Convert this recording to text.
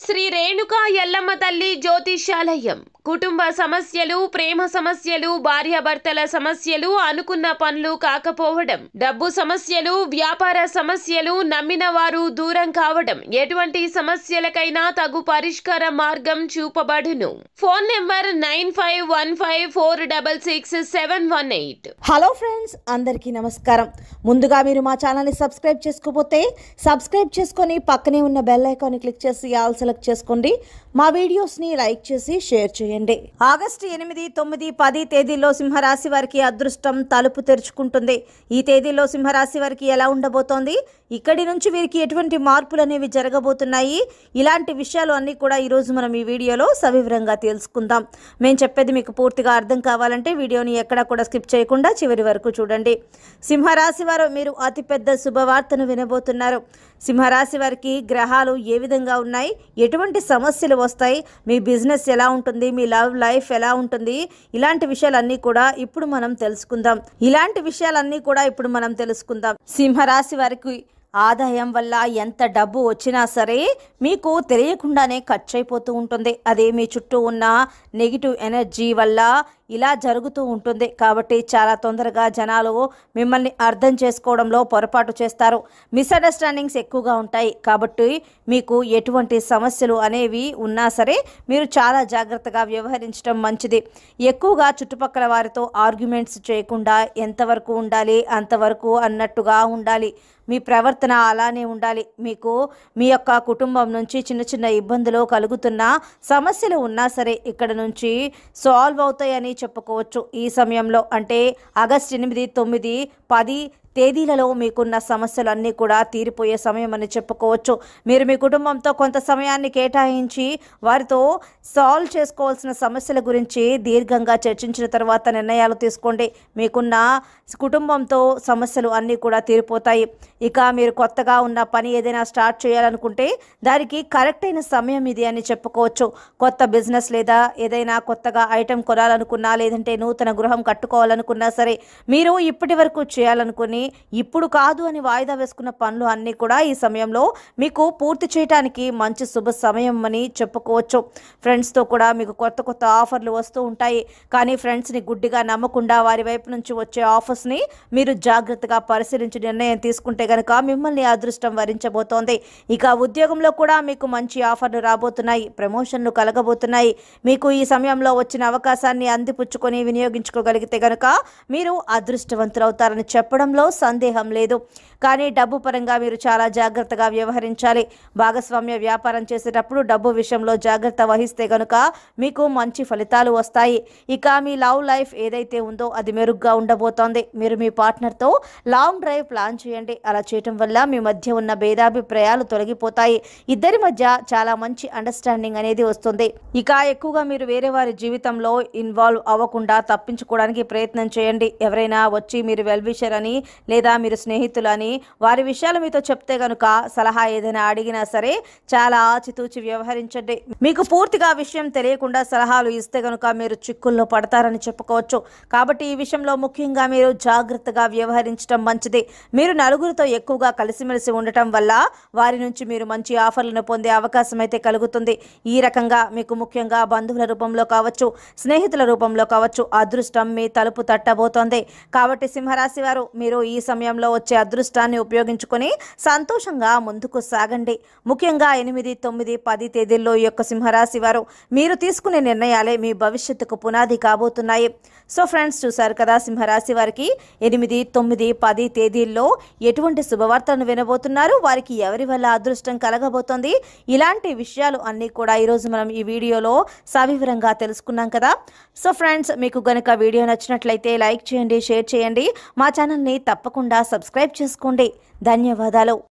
శ్రీ రేణుకా ఎల్లమ్మ తల్లి జ్యోతిష్యాలయం కుటుంబ సమస్యలు, ప్రేమ సమస్యలు, భార్యాభర్తల సమస్యలు, అనుకున్న పనులు కాకపోవడం, డబ్బు సమస్యలు, వ్యాపార సమస్యలు, నమ్మిన వారు దూరం కావడం, ఎటువంటి సమస్యలకైనా తగు పరిష్కార మార్గం చూపబడును. Phone number 9515466718. హలో ఫ్రెండ్స్, అందరికీ నమస్కారం. ముందుగా మీరు మా ఛానల్ని సబ్స్క్రైబ్ చేసుకోకపోతే సబ్స్క్రైబ్ చేసుకొని పక్కనే ఉన్న బెల్ ఐకాన్ని క్లిక్ చేసి ఆల్ సెలెక్ట్ చేసుకోండి. మా వీడియోస్ని లైక్ చేసి షేర్ చేయండి. ఆగస్టు 8, 9, 10 తేదీల్లో సింహరాశి వారికి అదృష్టం తలుపు తెరుచుకుంటుంది. ఈ తేదీల్లో సింహరాశి వారికి ఎలా ఉండబోతోంది, ఇక్కడి నుంచి వీరికి ఎటువంటి మార్పులు అనేవి జరగబోతున్నాయి, ఇలాంటి విషయాలు అన్నీ కూడా ఈరోజు మనం ఈ వీడియోలో సవివరంగా తెలుసుకుందాం. మేము చెప్పేది మీకు పూర్తిగా అర్థం కావాలంటే వీడియోని ఎక్కడా కూడా స్కిప్ చేయకుండా చివరి వరకు చూడండి. సింహరాశి వారు మీరు అతిపెద్ద శుభవార్తను వినబోతున్నారు. సింహరాశి వారికి గ్రహాలు ఏ విధంగా ఉన్నాయి, ఎటువంటి సమస్యలు వస్తాయి, మీ బిజినెస్ ఎలా ఉంటుంది, మీ లవ్ లైఫ్ ఎలా ఉంటుంది, ఇలాంటి విషయాలన్నీ కూడా ఇప్పుడు మనం తెలుసుకుందాం. సింహరాశి వారికి ఆదాయం వల్ల ఎంత డబ్బు వచ్చినా సరే మీకు తెలియకుండానే ఖర్చు అయిపోతూ ఉంటుంది. అదే మీ చుట్టూ ఉన్న నెగిటివ్ ఎనర్జీ వల్ల ఇలా జరుగుతూ ఉంటుంది. కాబట్టి చాలా తొందరగా జనాలు మిమ్మల్ని అర్థం చేసుకోవడంలో పొరపాటు చేస్తారు. మిస్అండర్స్టాండింగ్స్ ఎక్కువగా ఉంటాయి. కాబట్టి మీకు ఎటువంటి సమస్యలు అనేవి ఉన్నా సరే మీరు చాలా జాగ్రత్తగా వ్యవహరించడం మంచిది. ఎక్కువగా చుట్టుపక్కల వారితో ఆర్గ్యుమెంట్స్ చేయకుండా ఎంతవరకు ఉండాలి అంతవరకు అన్నట్టుగా ఉండాలి. మీ ప్రవర్తన అలానే ఉండాలి. మీకు మీ యొక్క కుటుంబం నుంచి చిన్న చిన్న ఇబ్బందులు కలుగుతున్న సమస్యలు ఉన్నా సరే ఇక్కడ నుంచి సాల్వ్ అవుతాయని చెప్పుకోవచ్చు. ఈ సమయంలో అంటే ఆగస్టు 8, 9, 10 తేదీలలో మీకున్న సమస్యలు అన్నీ కూడా తీరిపోయే సమయం అని చెప్పుకోవచ్చు. మీరు మీ కుటుంబంతో కొంత సమయాన్ని కేటాయించి వారితో సాల్వ్ చేసుకోవాల్సిన సమస్యల గురించి దీర్ఘంగా చర్చించిన తర్వాత నిర్ణయాలు తీసుకోండి. మీకున్న కుటుంబంతో సమస్యలు అన్నీ కూడా తీరిపోతాయి. ఇక మీరు కొత్తగా ఉన్న పని ఏదైనా స్టార్ట్ చేయాలనుకుంటే దానికి కరెక్ట్ అయిన సమయం ఇది అని చెప్పుకోవచ్చు. కొత్త బిజినెస్ లేదా ఏదైనా కొత్తగా ఐటెం కొనాలనుకున్నా, లేదంటే నూతన గృహం కట్టుకోవాలనుకున్నా సరే మీరు ఇప్పటి వరకు చేయాలనుకుని ఇప్పుడు కాదు అని వాయిదా వేసుకున్న పనులు అన్నీ కూడా ఈ సమయంలో మీకు పూర్తి చేయడానికి మంచి శుభ సమయం అని చెప్పుకోవచ్చు. ఫ్రెండ్స్తో కూడా మీకు కొత్త కొత్త ఆఫర్లు వస్తూ ఉంటాయి. కానీ ఫ్రెండ్స్ని గుడ్డిగా నమ్మకుండా వారి వైపు నుంచి వచ్చే ఆఫర్స్ని మీరు జాగ్రత్తగా పరిశీలించి నిర్ణయం తీసుకుంటే కనుక మిమ్మల్ని అదృష్టం వరించబోతోంది. ఇక ఉద్యోగంలో కూడా మీకు మంచి ఆఫర్లు రాబోతున్నాయి, ప్రమోషన్లు కలగబోతున్నాయి. మీకు ఈ సమయంలో వచ్చిన అవకాశాన్ని అందిపుచ్చుకొని వినియోగించుకోగలిగితే కనుక మీరు అదృష్టవంతులవుతారని చెప్పడంలో సందేహం లేదు. కానీ డబ్బు పరంగా మీరు చాలా జాగ్రత్తగా వ్యవహరించాలి. భాగస్వామ్య వ్యాపారం చేసేటప్పుడు డబ్బు విషయంలో జాగ్రత్త వహిస్తే కనుక మీకు మంచి ఫలితాలు వస్తాయి. ఇక మీ లవ్ లైఫ్ ఏదైతే ఉందో అది మెరుగ్గా ఉండబోతోంది. మీరు మీ పార్ట్నర్తో లాంగ్ డ్రైవ్ ప్లాన్ చేయండి. అలా చేయటం వల్ల మీ మధ్య ఉన్న భేదాభిప్రాయాలు తొలగిపోతాయి. ఇద్దరి మధ్య చాలా మంచి అండర్స్టాండింగ్ అనేది వస్తుంది. ఇక ఎక్కువగా మీరు వేరే వారి జీవితంలో ఇన్వాల్వ్ అవ్వకుండా తప్పించుకోవడానికి ప్రయత్నం చేయండి. ఎవరైనా వచ్చి మీరు వెల్ విషర్ అని లేదా మీరు స్నేహితులని వారి విషయాలు మీతో చెప్తే గనుక సలహా ఏదైనా అడిగినా సరే చాలా ఆచితూచి వ్యవహరించండి. మీకు పూర్తిగా విషయం తెలియకుండా సలహాలు ఇస్తే గనుక మీరు చిక్కుల్లో పడతారని చెప్పుకోవచ్చు. కాబట్టి ఈ విషయంలో ముఖ్యంగా మీరు జాగ్రత్తగా వ్యవహరించడం మంచిది. మీరు నలుగురితో ఎక్కువగా కలిసిమెలిసి ఉండటం వల్ల వారి నుంచి మీరు మంచి ఆఫర్లను పొందే అవకాశం అయితే కలుగుతుంది. ఈ రకంగా మీకు ముఖ్యంగా బంధువుల రూపంలో కావచ్చు, స్నేహితుల రూపంలో కావచ్చు అదృష్టం మీ తలుపు తట్టబోతోంది. కాబట్టి సింహరాశి వారు మీరు ఈ సమయంలో వచ్చే అదృష్టాన్ని ఉపయోగించుకొని సంతోషంగా ముందుకు సాగండి. ముఖ్యంగా 8, 9, 10 తేదీల్లో ఈ యొక్క సింహరాశి వారు మీరు తీసుకునే నిర్ణయాలే మీ భవిష్యత్తుకు పునాది కాబోతున్నాయి. సో ఫ్రెండ్స్, చూసారు కదా సింహరాశి వారికి 8, 9, 10 తేదీల్లో ఎటువంటి శుభవార్తలను వినబోతున్నారు, వారికి ఎవరి వల్ల అదృష్టం కలగబోతోంది, ఇలాంటి విషయాలు అన్నీ కూడా ఈరోజు మనం ఈ వీడియోలో సవివరంగా తెలుసుకున్నాం కదా. సో ఫ్రెండ్స్, మీకు గనుక వీడియో నచ్చినట్లయితే లైక్ చేయండి, షేర్ చేయండి. మా ఛానల్ని తప్పకుండా సబ్స్క్రైబ్ చేసుకోండి. ధన్యవాదాలు.